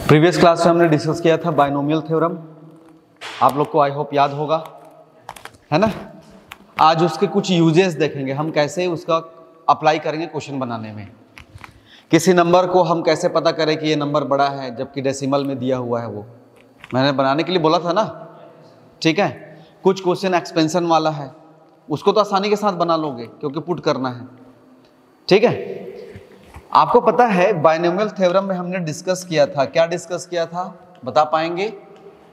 Previous class में हमने discuss किया था बाइनोमियल थ्योरम। आप लोग को आई होप याद होगा, है ना। आज उसके कुछ यूजेस देखेंगे, हम कैसे उसका अप्लाई करेंगे क्वेश्चन बनाने में। किसी नंबर को हम कैसे पता करें कि ये नंबर बड़ा है जबकि डेसिमल में दिया हुआ है, वो मैंने बनाने के लिए बोला था ना, ठीक है। कुछ क्वेश्चन एक्सपेंशन वाला है, उसको तो आसानी के साथ बना लोगे क्योंकि पुट करना है, ठीक है। आपको पता है बाइनोमियल थ्योरम में हमने डिस्कस किया था, क्या डिस्कस किया था बता पाएंगे?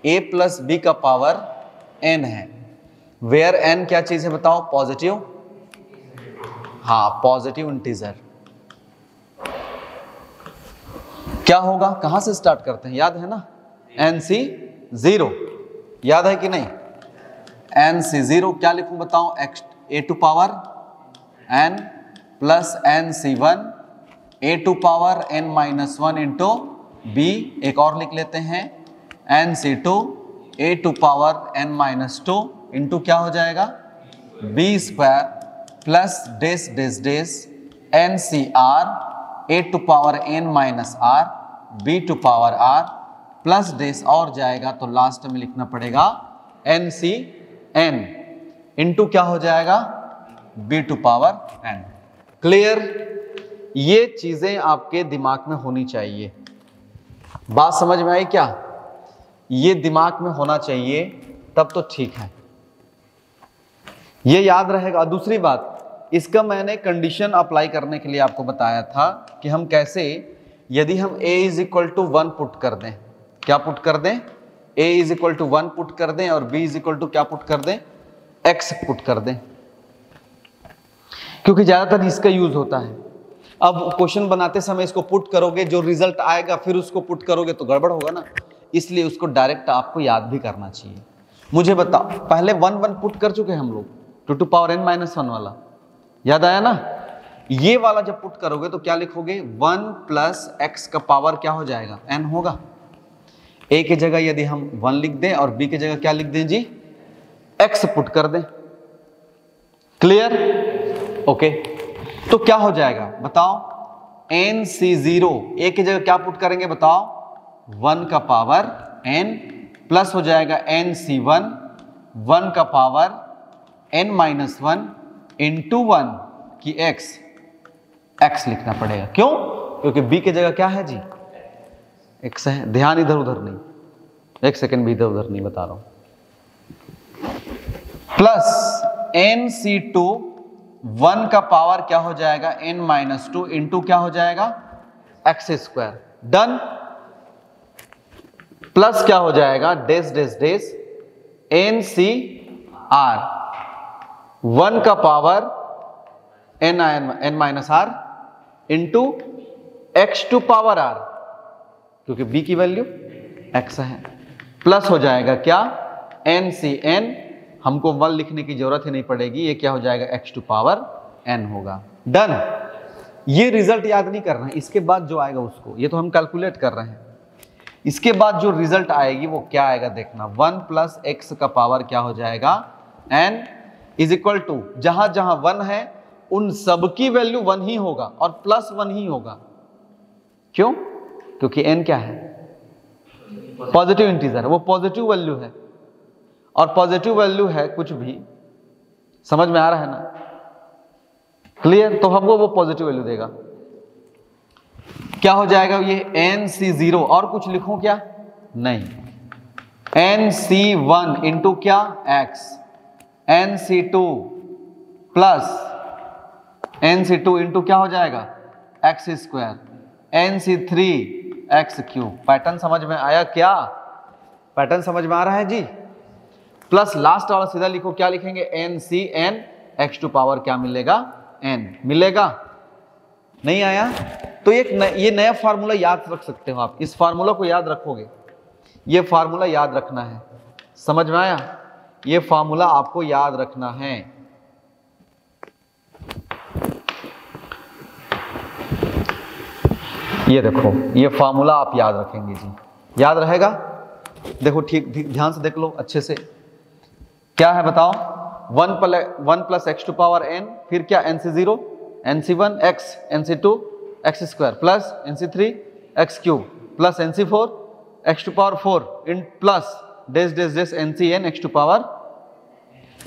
a प्लस बी का पावर n है, वेयर n क्या चीज है बताओ? पॉजिटिव, हाँ पॉजिटिव इंटीजर। क्या होगा, कहां से स्टार्ट करते हैं, याद है ना? NC0, याद है कि नहीं? NC0 क्या लिखूं बताओ? a to power n plus NC1 a to power n minus 1 into b। एक और लिख लेते हैं NC2 a to power n minus 2 into क्या हो जाएगा? b square plus dash dash dash NCr a to power n minus r b to power r plus dash और जाएगा तो लास्ट में लिखना पड़ेगा NCn इंटू क्या हो जाएगा? b to power n। Clear? ये चीजें आपके दिमाग में होनी चाहिए। बात समझ में आई क्या? ये दिमाग में होना चाहिए, तब तो ठीक है, ये याद रहेगा। दूसरी बात, इसका मैंने कंडीशन अप्लाई करने के लिए आपको बताया था कि हम कैसे, यदि हम a is equal to 1 put कर दें, क्या पुट कर दें? a is equal to 1 put कर दें और b इज इक्वल टू क्या पुट कर दें? x पुट कर दें, क्योंकि ज्यादातर इसका यूज होता है। अब क्वेश्चन बनाते समय इसको पुट करोगे, जो रिजल्ट आएगा फिर उसको पुट करोगे तो गड़बड़ होगा ना, इसलिए उसको डायरेक्ट आपको याद भी करना चाहिए। मुझे बताओ, पहले 1 1 पुट कर चुके हैं हम लोग, 2 टू पावर n माइनस 1 वाला, याद आया ना? ये वाला जब पुट करोगे तो क्या लिखोगे? 1 प्लस x का पावर क्या हो जाएगा? n होगा। a की जगह यदि हम 1 लिख दें और b की जगह क्या लिख दें जी? x पुट कर दें। क्लियर? ओके, तो क्या हो जाएगा बताओ? NC0 a की जगह क्या पुट करेंगे बताओ? 1 का पावर n प्लस हो जाएगा NC1 1 का पावर n माइनस 1 इंटू 1 की x लिखना पड़ेगा। क्यों? क्योंकि b की जगह क्या है जी? x है। ध्यान इधर उधर नहीं, एक सेकेंड भी इधर उधर नहीं बता रहा हूं। प्लस NC2 1 का पावर क्या हो जाएगा? n माइनस 2 इंटू क्या हो जाएगा? x square. डन। प्लस क्या हो जाएगा? डेस डेस डेस NCr 1 का power n minus r into x to power r, क्योंकि b की वैल्यू x है। प्लस हो जाएगा क्या? NCn, हमको 1 लिखने की जरूरत ही नहीं पड़ेगी, ये क्या हो जाएगा? x टू पावर n होगा। डन। ये रिजल्ट याद नहीं करना है, इसके बाद जो आएगा उसको, ये तो हम कैलकुलेट कर रहे हैं, इसके बाद जो रिजल्ट आएगी वो क्या आएगा देखना। 1 प्लस x का पावर क्या हो जाएगा? n इज इक्वल टू, जहां जहां 1 है उन सबकी वैल्यू 1 ही होगा और प्लस 1 ही होगा। क्यों? क्योंकि n क्या है? पॉजिटिव इंटीजर, वो पॉजिटिव वैल्यू है, और पॉजिटिव वैल्यू है कुछ भी, समझ में आ रहा है ना? क्लियर? तो हमको वो पॉजिटिव वैल्यू देगा। क्या हो जाएगा ये? NC0 और कुछ लिखूं क्या? नहीं, NC1 इंटू क्या? x, NC2 plus NC2 into क्या हो जाएगा? x square, NC3 x cube. Pattern समझ में आया क्या? पैटर्न समझ में आ रहा है जी? प्लस लास्ट वाला सीधा लिखो, क्या लिखेंगे? NCn x टू पावर क्या मिलेगा? n मिलेगा। नहीं आया तो ये नया फार्मूला याद रख सकते हो आप, इस फार्मूला को याद रखोगे, ये फार्मूला याद रखना है। समझ में आया? ये फार्मूला आपको याद रखना है। ये देखो, ये फार्मूला आप याद रखेंगे जी, याद रहेगा। देखो ठीक ध्यान से देख लो अच्छे से, क्या है बताओ? 1 plus x to power n, फिर क्या? NC0 NC1 x, NC2 x square plus NC3 x cube plus NC4 x to power 4 इन plus dash dash dash NCN x to power.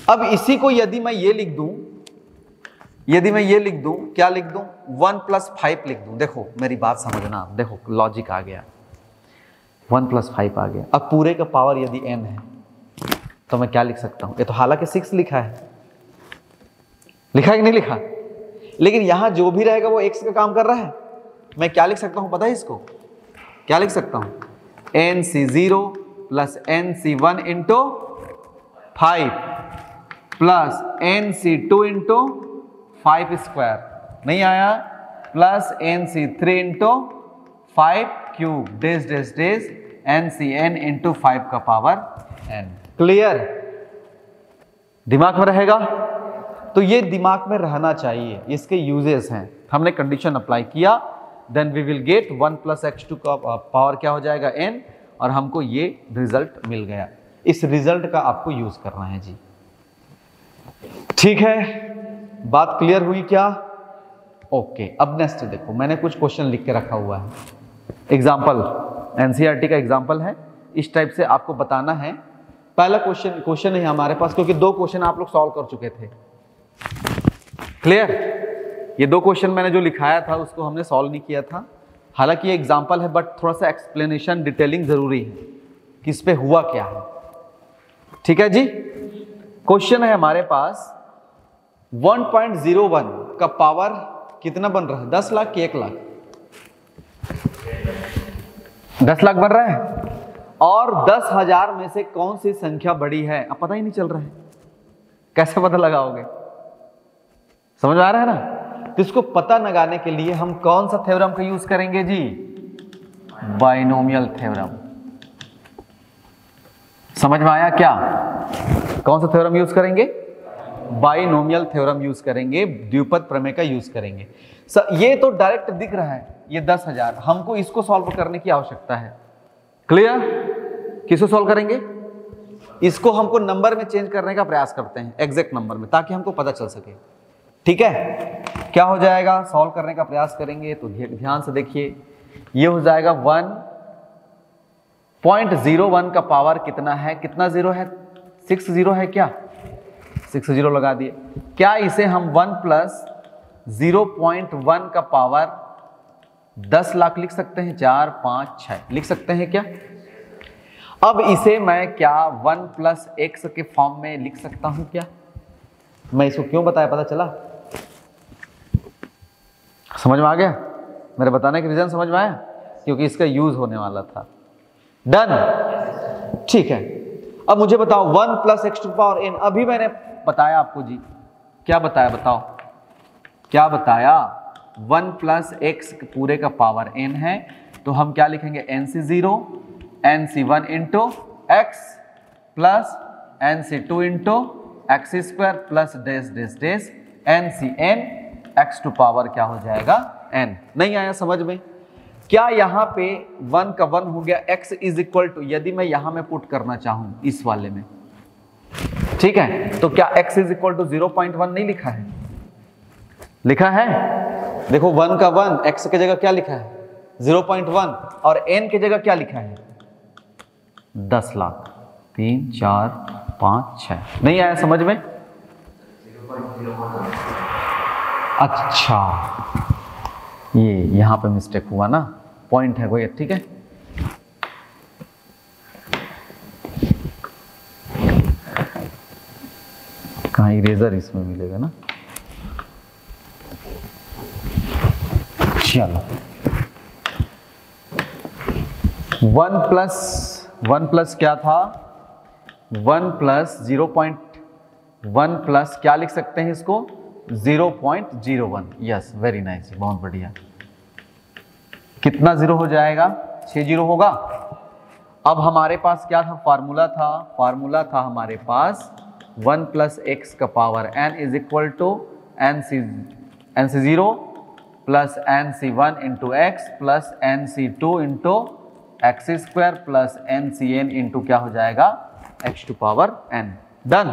अब इसी को यदि मैं ये लिख दूं, क्या लिख दूं, 1 + 5 लिख दूं। देखो मेरी बात समझना, देखो लॉजिक आ गया, 1 + 5 आ गया। अब पूरे का पावर यदि n है तो मैं क्या लिख सकता हूं, ये तो हालांकि 6 लिखा है कि नहीं लिखा, लेकिन यहां जो भी रहेगा वो x का काम कर रहा है। मैं क्या लिख सकता हूं पता है इसको, क्या लिख सकता हूं, NC0 + NC1 × 5 प्लस NC2 × 5² नहीं आया, प्लस NC3 × 5³ डेस डेस डेस NCN × 5 का पावर n। क्लियर, दिमाग में रहेगा? तो ये दिमाग में रहना चाहिए, इसके यूजेस हैं। हमने कंडीशन अप्लाई किया, then we will get 1 + x2 का पावर क्या हो जाएगा n, और हमको ये रिजल्ट मिल गया। इस रिजल्ट का आपको यूज करना है जी। ठीक है, बात क्लियर हुई क्या? ओके, अब नेक्स्ट देखो, मैंने कुछ क्वेश्चन लिख के रखा हुआ है, एग्जाम्पल, NCERT का एग्जाम्पल है। इस टाइप से आपको बताना है। पहला क्वेश्चन है हमारे पास, क्योंकि 2 क्वेश्चन आप लोग सॉल्व कर चुके थे। क्लियर, ये 2 क्वेश्चन मैंने जो लिखाया था उसको हमने सॉल्व नहीं किया था। हालांकि ये एग्जाम्पल है, बट थोड़ा सा एक्सप्लेनेशन, डिटेलिंग जरूरी है कि इस पे हुआ क्या है। ठीक है जी, क्वेश्चन है हमारे पास 1.01 का पावर कितना बन रहा है, 10 लाख कि 1 लाख? 10 लाख बन रहा है, और 10,000 में से कौन सी संख्या बड़ी है, अब पता ही नहीं चल रहा है, कैसे पता लगाओगे? समझ में आ रहा है ना? तो इसको पता लगाने के लिए हम कौन सा थ्योरम का यूज करेंगे जी, बाइनोमियल थ्योरम। समझ में आया क्या? कौन सा थ्योरम यूज करेंगे? बाइनोमियल थ्योरम यूज करेंगे, द्विपद प्रमेय का यूज करेंगे। ये तो डायरेक्ट दिख रहा है, ये 10,000, हमको इसको सॉल्व करने की आवश्यकता है। क्लियर? किसको सॉल्व करेंगे? इसको हमको नंबर में चेंज करने का प्रयास करते हैं, एग्जैक्ट नंबर में, ताकि हमको पता चल सके। ठीक है, क्या हो जाएगा, सॉल्व करने का प्रयास करेंगे तो ध्यान से देखिए, ये हो जाएगा 1.01 का पावर कितना है, कितना जीरो है, 6 जीरो है क्या, 6 जीरो लगा दिए। क्या इसे हम 1 + 0.1 का पावर 10 लाख लिख सकते हैं? 4, 5, 6 लिख सकते हैं क्या? अब इसे मैं क्या 1 + x के फॉर्म में लिख सकता हूं क्या? मैं इसको क्यों बताया, पता चला? समझ में आ गया? मेरे बताने के रीजन समझ में आया? क्योंकि इसका यूज होने वाला था। डन, ठीक है। अब मुझे बताओ 1 + x⁴n, अभी मैंने बताया आपको जी, क्या बताया बताओ, क्या बताया? 1 + x पूरे का पावर n है, तो हम क्या लिखेंगे, NC0 NC1 × x plus NC2 × x² plus dash dash dash NCN x to power क्या हो जाएगा, n। नहीं आया समझ में? क्या यहाँ पे 1 का 1 हो गया, x = यदि मैं यहाँ में पुट करना चाहूँ इस वाले में, ठीक है, तो क्या x = 0.1 नहीं लिखा है? लिखा है, देखो 1 का 1, x की जगह क्या लिखा है 0.1, और n की जगह क्या लिखा है 10 लाख। 3, 4, 5, 6 नहीं आया समझ में? अच्छा, ये यहां पे मिस्टेक हुआ ना, पॉइंट है कोई, ठीक है। कहाँ इरेजर इसमें मिलेगा ना, चलो 1 प्लस क्या था, 1 + 0.1 प्लस क्या लिख सकते हैं इसको 0.01। यस, वेरी नाइस, बहुत बढ़िया। कितना जीरो हो जाएगा, 6 जीरो होगा। अब हमारे पास क्या था, फार्मूला था हमारे पास 1 + x का power n = NC0 plus NC1 × x plus NC2 × x² plus NCN × क्या हो जाएगा x to power n। Done.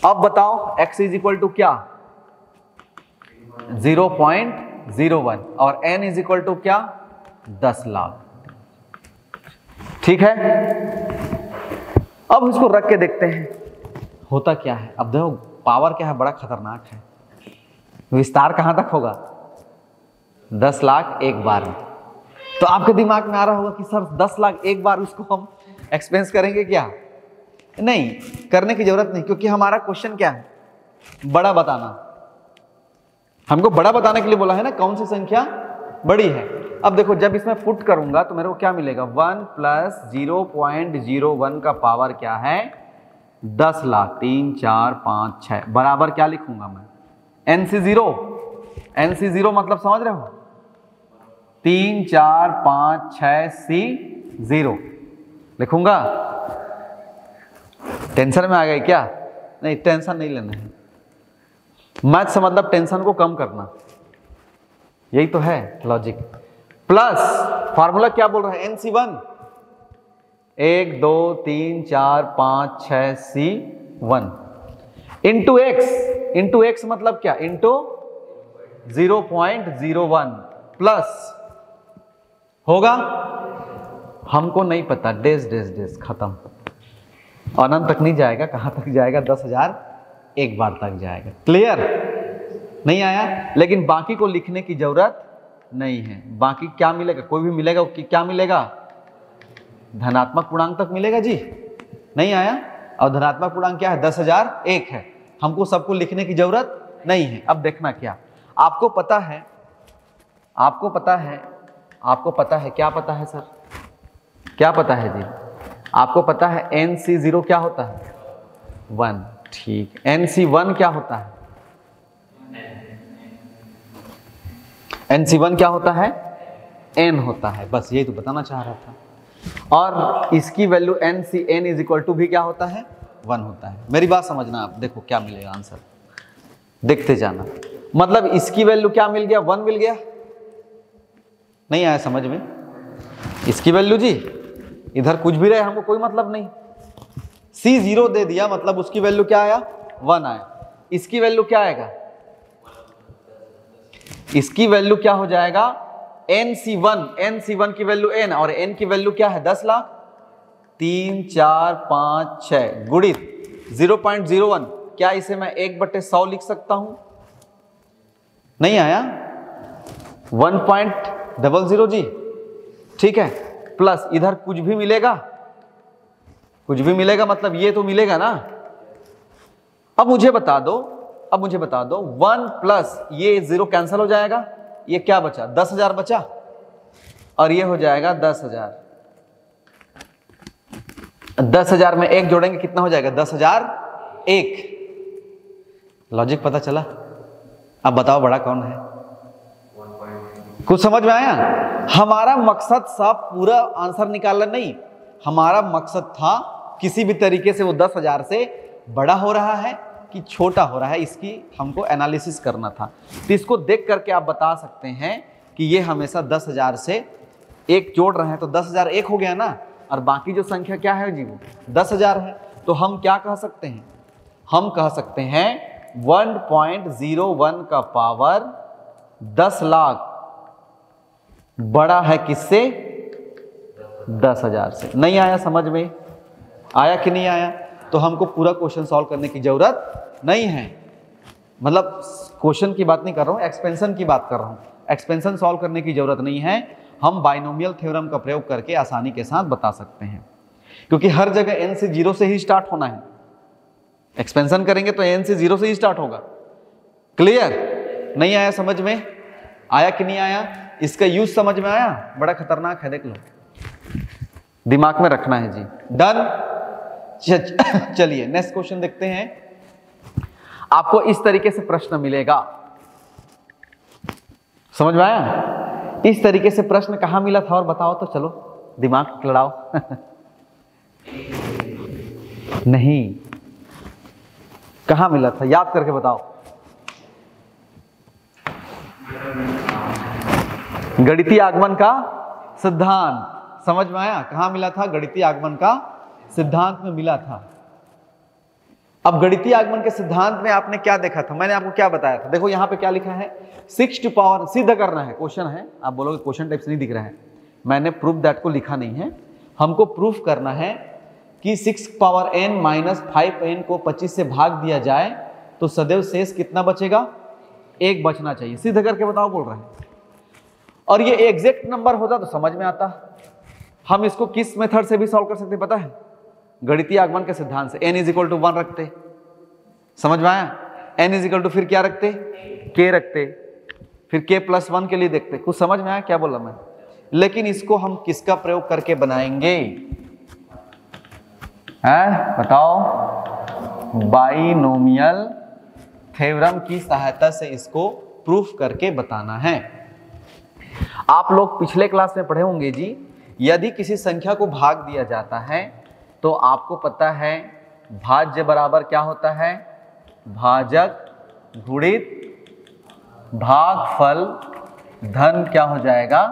अब बताओ x = क्या 0.01 और n = क्या 10 लाख। ठीक है, अब इसको रख के देखते हैं होता क्या है। अब देखो पावर क्या है, बड़ा खतरनाक है। विस्तार कहां तक होगा? 10 लाख एक बार में। तो आपके दिमाग में आ रहा होगा कि सर 10 लाख एक बार उसको हम एक्सपेंस करेंगे क्या? नहीं, करने की जरूरत नहीं, क्योंकि हमारा क्वेश्चन क्या है? बड़ा बताना। हमको बड़ा बताने के लिए बोला है ना, कौन सी संख्या बड़ी है। अब देखो जब इसमें पुट करूंगा तो मेरे को क्या मिलेगा? 1 प्लस 0.01 का पावर क्या है? 10 लाख। 3 4 5 6 बराबर क्या लिखूंगा मैं? NC0। NC0 मतलब समझ रहे हो? 3 4 5 6 C0 लिखूंगा। टेंशन में आ गए क्या? नहीं, टेंशन नहीं लेना है। मैथ से मतलब टेंशन को कम करना, यही तो है लॉजिक। प्लस फार्मूला क्या बोल रहा है? NC1 1 2 3 4 5 6 C1 इंटू एक्स मतलब क्या? इंटू 0.01 प्लस होगा, हमको नहीं पता। डेज डेज डेज खत्म, अनंत तक नहीं जाएगा। कहां तक जाएगा? 10,000 एक बार तक जाएगा। क्लियर? नहीं आया? लेकिन बाकी को लिखने की जरूरत नहीं है। बाकी क्या मिलेगा? कोई भी मिलेगा कि क्या मिलेगा? धनात्मक पूर्णांक तक मिलेगा जी। नहीं आया? और धनात्मक पूर्णांक क्या है? 10,001 है। हमको सबको लिखने की जरूरत नहीं है। अब देखना क्या आपको पता है, आपको पता है, आपको पता है, क्या पता है सर? क्या पता है जी? आपको पता है NC0 क्या होता है? 1। ठीक। NC1 क्या होता है? NC1 क्या होता है? N होता है। बस यही तो बताना चाह रहा था। और इसकी value NCN is equal to भी क्या होता है? 1 होता है। मेरी बात समझना आप। देखो क्या मिलेगा आंसर, देखते जाना। मतलब इसकी वैल्यू क्या मिल गया? 1 मिल गया। नहीं आया समझ में? इसकी वैल्यू जी इधर कुछ भी रहे हमको कोई मतलब नहीं। C0 दे दिया मतलब उसकी वैल्यू क्या आया? 1 आया। इसकी वैल्यू क्या आएगा? इसकी वैल्यू क्या हो जाएगा? NC1। NC1 की वैल्यू N और N की वैल्यू क्या है? 10 लाख। 3 4 5 6 गुणित 0.01। क्या इसे मैं 1/100 लिख सकता हूं? नहीं आया? 1.00 जी। ठीक है, प्लस इधर कुछ भी मिलेगा, कुछ भी मिलेगा मतलब ये तो मिलेगा ना। अब मुझे बता दो, 1 प्लस ये 0 कैंसिल हो जाएगा। ये क्या बचा? 10,000 बचा और ये हो जाएगा 10,000। 10,000 में 1 जोड़ेंगे कितना हो जाएगा? 10,001। लॉजिक पता चला? अब बताओ बड़ा कौन है? कुछ समझ में आया? हमारा मकसद सब पूरा आंसर निकालना नहीं, हमारा मकसद था किसी भी तरीके से वो 10,000 से बड़ा हो रहा है कि छोटा हो रहा है, इसकी हमको एनालिसिस करना था। तो इसको देख करके आप बता सकते हैं कि ये हमेशा 10,000 से 1 जोड़ रहे हैं तो 10,001 हो गया ना, और बाकी जो संख्या क्या है जी वो 10,000 है। तो हम क्या कह सकते हैं? हम कह सकते हैं 1.01 का पावर 10 लाख बड़ा है किससे? 10,000 से। नहीं आया समझ में? आया कि नहीं आया? तो हमको पूरा क्वेश्चन सॉल्व करने की जरूरत नहीं है। मतलब क्वेश्चन की बात नहीं कर रहा हूं, एक्सपेंशन की बात कर रहा हूं। एक्सपेंशन सॉल्व करने की जरूरत नहीं है, हम बाइनोमियल थ्योरम का प्रयोग करके आसानी के साथ बता सकते हैं, क्योंकि हर जगह n से 0 से ही स्टार्ट होना है। एक्सपेंशन करेंगे तो n से 0 से ही स्टार्ट होगा। क्लियर? नहीं आया समझ में? आया कि नहीं आया? इसका यूज समझ में आया? बड़ा खतरनाक है, देख लो, दिमाग में रखना है जी। डन? चलिए नेक्स्ट क्वेश्चन देखते हैं। आपको इस तरीके से प्रश्न मिलेगा, समझ में आया? इस तरीके से प्रश्न कहां मिला था और बताओ तो, चलो दिमाग लड़ाओ। नहीं, कहां मिला था? याद करके बताओ। गणितीय आगमन का सिद्धांत, समझ में आया? कहां मिला था? गणितीय आगमन का सिद्धांत में मिला था। अब गणितीय आगमन के सिद्धांत में आपने क्या देखा था? मैंने आपको क्या बताया था? देखो यहां पे क्या लिखा है, 6 टू पावर, सिद्ध करना है, क्वेश्चन है। आप बोलोगे क्वेश्चन टाइप से नहीं दिख रहा है, मैंने प्रूफ दैट को लिखा नहीं है। हमको प्रूफ करना है कि 6 पावर n माइनस 5n को 25 से भाग दिया जाए तो सदैव शेष कितना बचेगा, 1 बचना चाहिए। सीधे करके बताओ बोल रहे हैं। और ये एग्जैक्ट नंबर होता तो समझ में आता। हम इसको किस मेथड से भी सॉल्व कर सकते पता है, गणितीय आगमन के सिद्धांत से। n इज इक्वल टू 1 रखते, समझ में आया। n इज इक्वल टू फिर क्या रखते, k रखते, फिर k प्लस 1 के लिए देखते। कुछ समझ में आया क्या बोला मैं। लेकिन इसको हम किसका प्रयोग करके बनाएंगे है बताओ, बाइनोमियल थ्योरम की सहायता से इसको प्रूफ करके बताना है। आप लोग पिछले क्लास में पढ़े होंगे जी, यदि किसी संख्या को भाग दिया जाता है तो आपको पता है भाज्य बराबर क्या होता है, भाजक गुणित भागफल धन क्या हो जाएगा,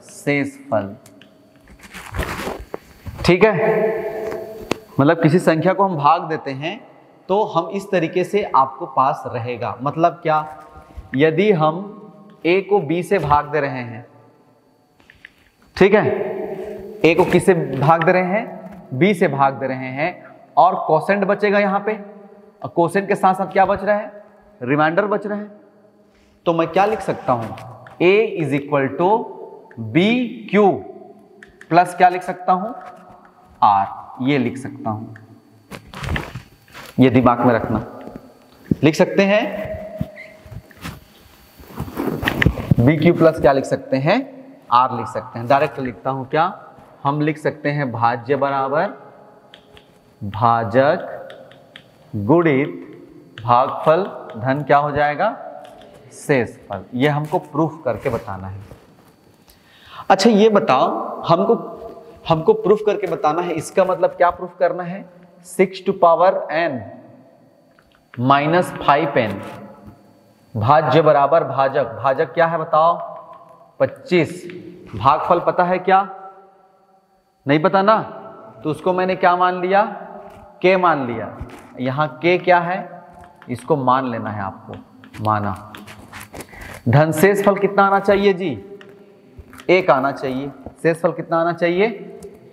शेषफल। ठीक है, मतलब किसी संख्या को हम भाग देते हैं तो हम इस तरीके से आपको पास रहेगा। मतलब क्या, यदि हम a को b से भाग दे रहे हैं, ठीक है, a को किससे भाग दे रहे हैं, b से भाग दे रहे हैं, और कोसेंट बचेगा यहाँ पे, और कोसेंट के साथ साथ क्या बच रहा है, रिमाइंडर बच रहा है। तो मैं क्या लिख सकता हूं, a is equal to b q plus क्या लिख सकता हूं, r, ये लिख सकता हूं। ये दिमाग में रखना, लिख सकते हैं बी क्यू प्लस क्या लिख सकते हैं, r लिख सकते हैं। डायरेक्ट लिखता हूं क्या, हम लिख सकते हैं भाज्य बराबर भाजक गुणित भागफल धन क्या हो जाएगा, शेषफल। ये हमको प्रूफ करके बताना है। अच्छा ये बताओ, हमको प्रूफ करके बताना है, इसका मतलब क्या प्रूफ करना है, 6 to power n minus 5n भाज्य बराबर भाजक, भाजक क्या है बताओ, 25, भागफल पता है क्या, नहीं पता ना, तो उसको मैंने क्या मान लिया, k मान लिया। यहां k क्या है, इसको मान लेना है आपको, माना। धन शेषफल कितना आना चाहिए जी, 1 आना चाहिए। शेषफल कितना आना चाहिए,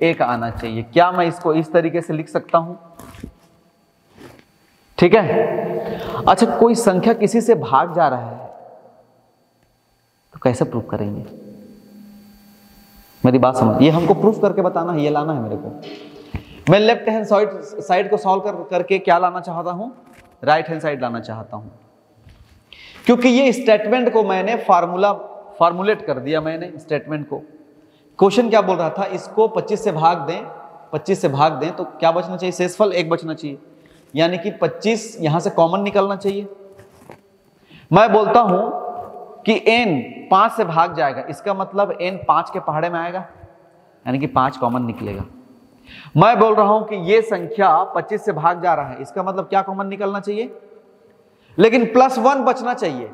1 आना चाहिए। क्या मैं इसको इस तरीके से लिख सकता हूं, ठीक है। अच्छा कोई संख्या किसी से भाग जा रहा है तो कैसे प्रूफ करेंगे, मेरी बात समझ, ये हमको प्रूफ करके बताना है, ये लाना है मेरे को। मैं लेफ्ट हैंड साइड को सॉल्व करके क्या लाना चाहता हूं, राइट हैंड साइड लाना चाहता हूं, क्योंकि ये स्टेटमेंट को मैंने फॉर्मुलेट कर दिया। मैंने स्टेटमेंट को, क्वेश्चन क्या बोल रहा था, इसको 25 से भाग दें, 25 से भाग दें तो क्या बचना चाहिए, शेषफल 1 बचना चाहिए, यानी कि 25 यहां से कॉमन निकलना चाहिए। मैं बोलता हूं कि n 5 से भाग जाएगा, इसका मतलब n 5 के पहाड़े में आएगा, यानी कि 5 कॉमन निकलेगा। मैं बोल रहा हूं कि ये संख्या 25 से भाग जा रहा है, इसका मतलब क्या कॉमन निकलना चाहिए, लेकिन +1 बचना चाहिए,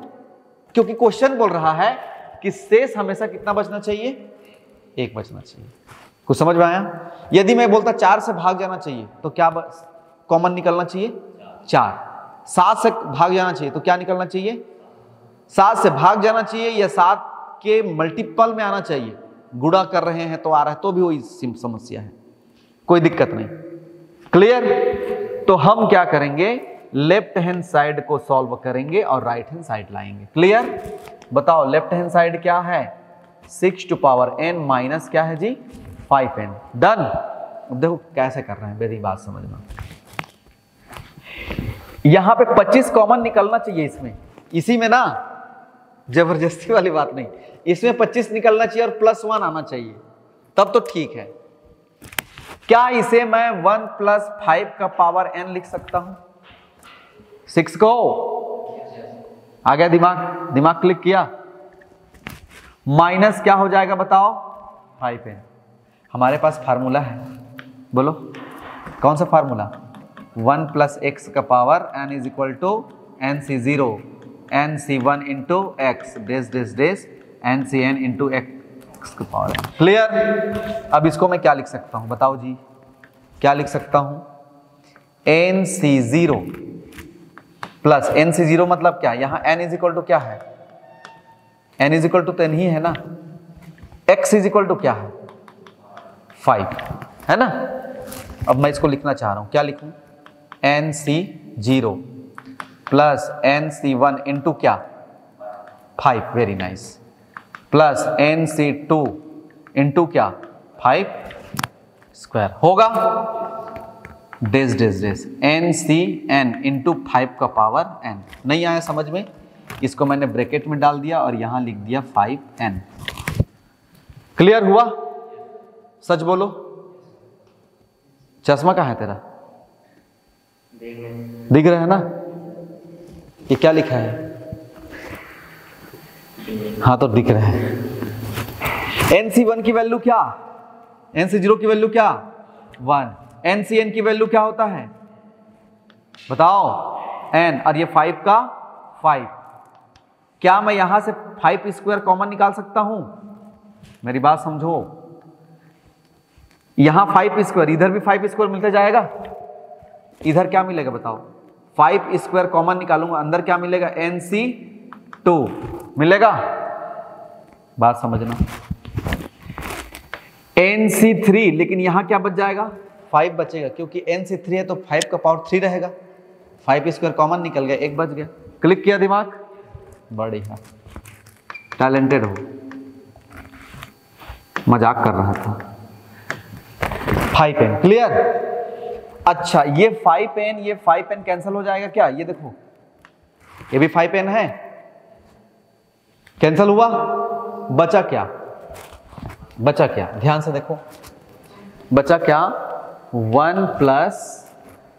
क्योंकि क्वेश्चन बोल रहा है कि शेष हमेशा कितना बचना चाहिए, 1 बचना चाहिए। कुछ समझ में आया। यदि मैं बोलता 4 से भाग जाना चाहिए तो क्या कॉमन निकलना चाहिए, 4। 7 से भाग जाना चाहिए तो क्या निकलना चाहिए, 7 से भाग जाना चाहिए, या 7 के मल्टीपल में आना चाहिए। गुणा कर रहे हैं तो आ रहा है तो भी वही समस्या है, कोई दिक्कत नहीं। क्लियर। तो हम क्या करेंगे, लेफ्ट हैंड साइड को सॉल्व करेंगे और राइट हैंड साइड लाएंगे। क्लियर। बताओ लेफ्ट हैंड साइड क्या है, 6 टू पावर n माइनस क्या है जी, 5n। डन। देखो कैसे कर रहे हैं, मेरी बात समझना। यहां पे 25 कॉमन निकलना चाहिए इसमें, इसी में ना, जबरदस्ती वाली बात नहीं, इसमें 25 निकलना चाहिए और +1 आना चाहिए, तब तो ठीक है। क्या इसे मैं 1 + 5 का पावर n लिख सकता हूं, 6 को, आ गया दिमाग क्लिक किया। माइनस क्या हो जाएगा बताओ, 5n। हमारे पास फार्मूला है, बोलो कौन सा फार्मूला, 1 + x का power n is equal to nc0 nc1 into x dash dash dash ncn into x का पावर। क्लियर। अब इसको मैं क्या लिख सकता हूं बताओ जी, क्या लिख सकता हूं, nc0 प्लस nc0 मतलब क्या, यहां n इज इक्वल टू क्या है, n इज इक्वल टू 10 ही है ना, x इज इक्वल टू क्या है, 5, है ना। अब मैं इसको लिखना चाह रहा हूं, क्या लिखूं, NC0 प्लस NC1 इंटू क्या 5, very nice, plus NC2 into क्या 5 स्क्वायर होगा डेज NCN इंटू 5 का पावर n। नहीं आया समझ में, इसको मैंने ब्रैकेट में डाल दिया और यहां लिख दिया 5n। क्लियर हुआ? सच बोलो, चश्मा कहाँ है तेरा? दिख रहा है ना? ये क्या लिखा है? हाँ तो दिख रहा है। NC1 की वैल्यू क्या, NC0 की वैल्यू क्या 1, NCN की वैल्यू क्या होता है बताओ n, और ये 5 का 5। क्या मैं यहां से 5 स्क्वायर कॉमन निकाल सकता हूं? मेरी बात समझो, यहां 5 स्क्वायर, इधर भी 5 स्क्वायर मिलता जाएगा, इधर क्या मिलेगा बताओ, 5 स्क्वायर कॉमन निकालूंगा, अंदर क्या मिलेगा NC2 मिलेगा। बात समझना, NC3, लेकिन यहां क्या बच जाएगा 5 बचेगा, क्योंकि NC3 है तो 5 का पावर 3 रहेगा, 5 स्क्वायर कॉमन निकल गया, 1 बच गया। क्लिक किया दिमाग, बढ़िया, टैलेंटेड हो। मजाक कर रहा था। 5n clear. अच्छा ये 5n कैंसिल हो जाएगा क्या, ये देखो ये भी 5n है, कैंसिल हुआ, बचा क्या, बचा क्या, ध्यान से देखो, बचा क्या 1 प्लस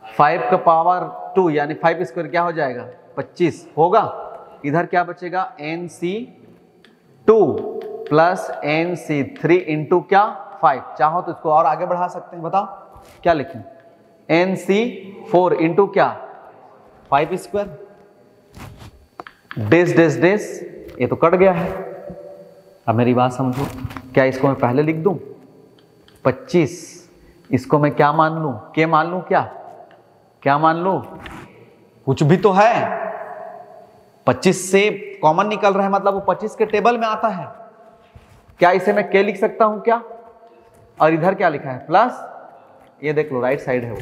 5 का पावर 2 यानी 5 स्क्वायर क्या हो जाएगा 25 होगा। इधर क्या बचेगा NC2 प्लस NC3 इंटू क्या 5। चाहो तो इसको और आगे बढ़ा सकते हैं, बताओ क्या लिखें, NC4 इंटू क्या 5 स्क्वायर, डेस ये तो कट गया है। अब मेरी बात समझो, क्या इसको मैं पहले लिख दूं 25, इसको मैं क्या मान लूं, के मान लूं, क्या मान लूं, कुछ भी तो है, 25 से कॉमन निकल रहा है मतलब वो 25 के टेबल में आता है। क्या इसे मैं के लिख सकता हूं क्या, और इधर क्या लिखा है प्लस, ये देख लो राइट साइड है वो,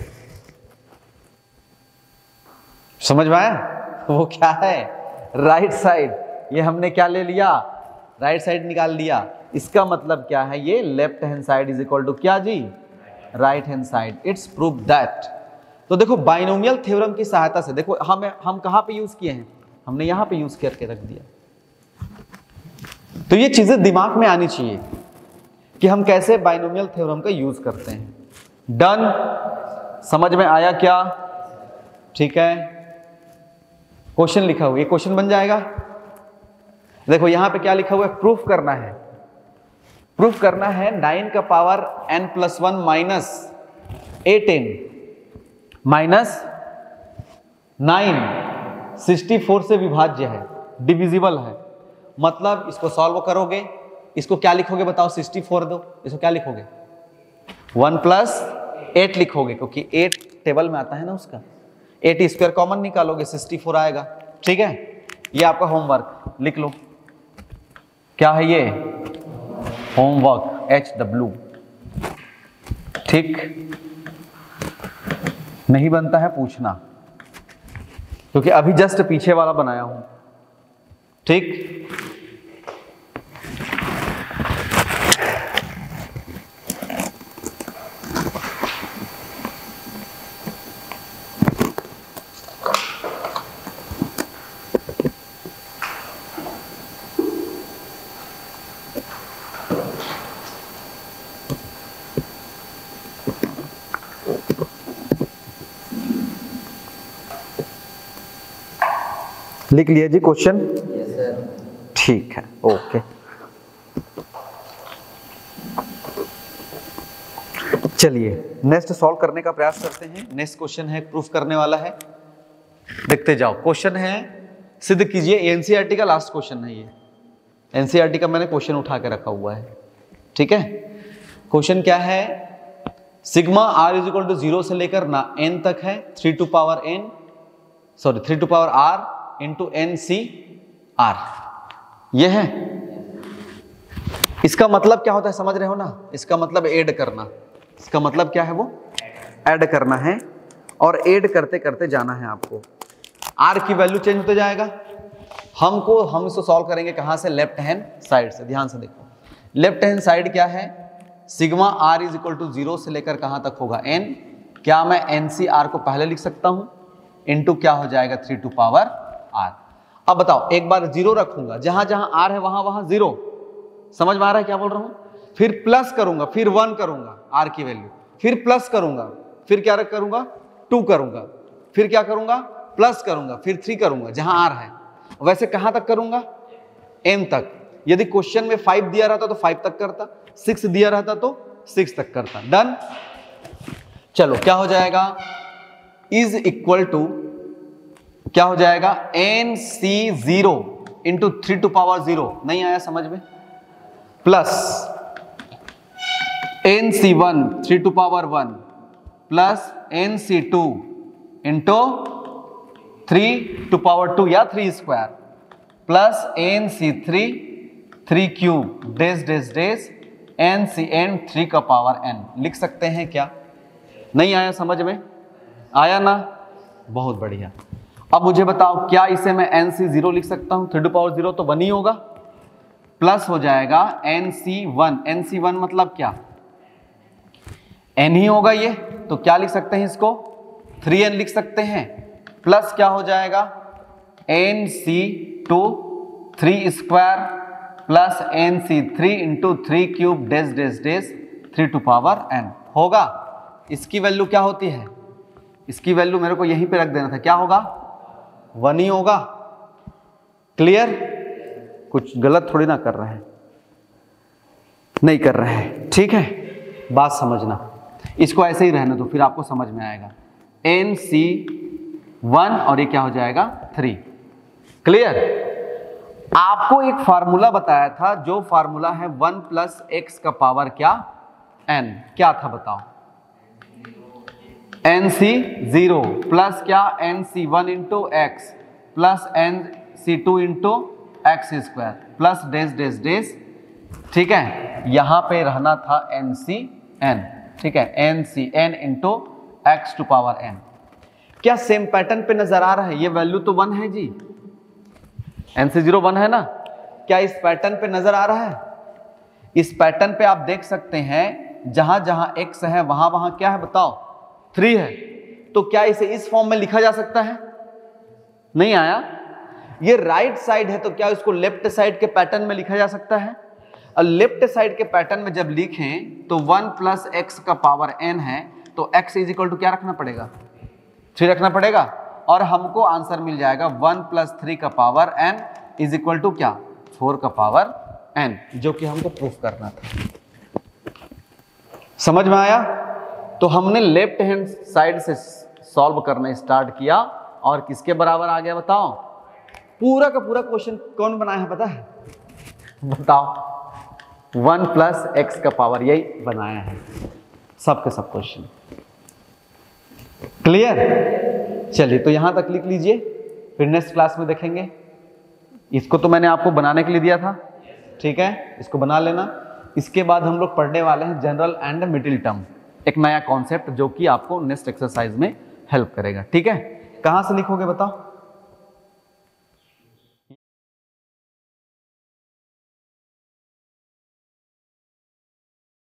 समझ में आया, वो क्या है राइट साइड, ये हमने क्या ले लिया राइट साइड निकाल लिया। इसका मतलब क्या है, ये left hand side is equal to क्या जी right hand side, it's prove that. तो देखो बाइनोमियल थ्योरम की सहायता से, देखो हम कहां पे यूज किए हैं, हमने यहां पे यूज करके रख दिया। तो ये चीजें दिमाग में आनी चाहिए कि हम कैसे बाइनोमियल थ्योरम का यूज करते हैं। डन, समझ में आया क्या, ठीक है। क्वेश्चन लिखा हुआ, ये क्वेश्चन बन जाएगा। देखो यहां पे क्या लिखा हुआ है, प्रूफ करना है, प्रूफ करना है 9 का power n+1 minus 8n minus 9 64 से विभाज्य है, डिविजिबल है। मतलब इसको सॉल्व करोगे, इसको क्या लिखोगे बताओ, 64 दो, इसको क्या लिखोगे 1 + 8 लिखोगे, क्योंकि 8 टेबल में आता है ना उसका, 8 स्क्वायर कॉमन निकालोगे 64 आएगा। ठीक है, ये आपका होमवर्क लिख लो, क्या है ये होमवर्क HW। ठीक, नहीं बनता है पूछना, क्योंकि अभी जस्ट पीछे वाला बनाया हूं। ठीक, लिख लिया जी क्वेश्चन। ठीक है, ओके। चलिए नेक्स्ट सॉल्व करने का प्रयास करते हैं। नेक्स्ट क्वेश्चन है, प्रूफ करने वाला है, देखते जाओ। क्वेश्चन है, सिद्ध कीजिए, एनसीईआरटी का लास्ट क्वेश्चन है ये, एनसीईआरटी का मैंने क्वेश्चन उठा के रखा हुआ है। ठीक है, क्वेश्चन क्या है, सिग्मा r = 0 से लेकर ना n तक है, 3 to power r into NCR, ये है। इसका मतलब क्या होता है समझ रहे हो ना, इसका मतलब ऐड करना, इसका मतलब क्या है, वो ऐड करना है और ऐड करते करते जाना है आपको। आर की वैल्यू चेंज होते जाएगा, हम इसको सॉल्व करेंगे कहां से, लेफ्ट हैंड साइड से। ध्यान से देखो, लेफ्ट हैंड साइड क्या है, sigma r is equal to 0 से लेकर कहां तक होगा, n। क्या मैं एन सी आर को पहले लिख सकता हूं, इनटू क्या हो जाएगा 3 टू पावर r। अब बताओ, एक बार 0 रखूंगा, जहां जहां r है वहां वहां 0, समझ में आ रहा है क्या बोल रहा हूं। फिर प्लस करूंगा, फिर 1 करूंगा r की वैल्यू, फिर प्लस करूंगा, फिर क्या करूंगा 2 करूंगा, फिर क्या करूंगा प्लस करूंगा, फिर 3 करूंगा जहां r है। वैसे कहां तक करूंगा, m तक। यदि क्वेश्चन में 5 दिया रहता तो 5 तक करता, 6 दिया रहता तो 6 तक करता। डन। चलो क्या हो जाएगा, इज इक्वल टू क्या हो जाएगा, NC0 इंटू 3 टू पावर 0, नहीं आया समझ में, plus NC1 3 to power 1 plus NC2 into 3 to power 2 या 3 square plus NC3 3 cube dash dash dash NCN 3 का पावर n। लिख सकते हैं क्या, नहीं आया समझ में, आया ना, बहुत बढ़िया। अब मुझे बताओ, क्या इसे मैं NC0 लिख सकता हूं, 3 टू पावर 0 तो 1 ही होगा, प्लस हो जाएगा NC1, NC1 मतलब क्या, n ही होगा ये, तो क्या लिख सकते हैं इसको 3n लिख सकते हैं, प्लस क्या हो जाएगा NC2 3 square plus NC3 into 3 cube dash dash dash 3 to power n होगा। इसकी वैल्यू क्या होती है, इसकी वैल्यू मेरे को यहीं पे रख देना था, क्या होगा 1 ही होगा। क्लियर, कुछ गलत थोड़ी ना कर रहे हैं, नहीं कर रहे हैं, ठीक है, बात समझना। इसको ऐसे ही रहने दो, फिर आपको समझ में आएगा। NC1 और ये क्या हो जाएगा 3। क्लियर। आपको एक फार्मूला बताया था, जो फार्मूला है 1 प्लस एक्स का पावर क्या n, क्या था बताओ, NC0 प्लस क्या NC1 into x plus NC2 into x square plus days dash days, ठीक है, यहां पे रहना था NCN, ठीक है, NCN into x to power n। क्या सेम पैटर्न पे नजर आ रहा है, ये वैल्यू तो 1 है जी, NC0 1 है ना, क्या इस पैटर्न पे नजर आ रहा है, इस पैटर्न पे आप देख सकते हैं जहां जहां x है वहां वहां क्या है बताओ 3 है, तो क्या इसे इस फॉर्म में लिखा जा सकता है, नहीं आया। ये राइट साइड है तो क्या इसको लेफ्ट साइड के पैटर्न में लिखा जा सकता है, और लेफ्ट साइड के पैटर्न में जब लिखें तो 1 प्लस एक्स का पावर n है, तो x इज इक्वल टू क्या रखना पड़ेगा 3 रखना पड़ेगा, और हमको आंसर मिल जाएगा 1 प्लस 3 का power n is equal to क्या 4 का पावर n, जो कि हमको प्रूफ करना था। समझ में आया। तो हमने लेफ्ट हैंड साइड से सॉल्व करना स्टार्ट किया, और किसके बराबर आ गया बताओ, पूरा का पूरा क्वेश्चन कौन बनाया है पता है, बताओ 1 प्लस एक्स का पावर, यही बनाया है सब के सब क्वेश्चन। क्लियर। चलिए तो यहां तक लिख लीजिए, फिर नेक्स्ट क्लास में देखेंगे। इसको तो मैंने आपको बनाने के लिए दिया था, ठीक है, इसको बना लेना। इसके बाद हम लोग पढ़ने वाले हैं जनरल एंड मिडिल टर्म, एक नया कॉन्सेप्ट जो कि आपको नेक्स्ट एक्सरसाइज में हेल्प करेगा, ठीक है। कहां से लिखोगे बताओ,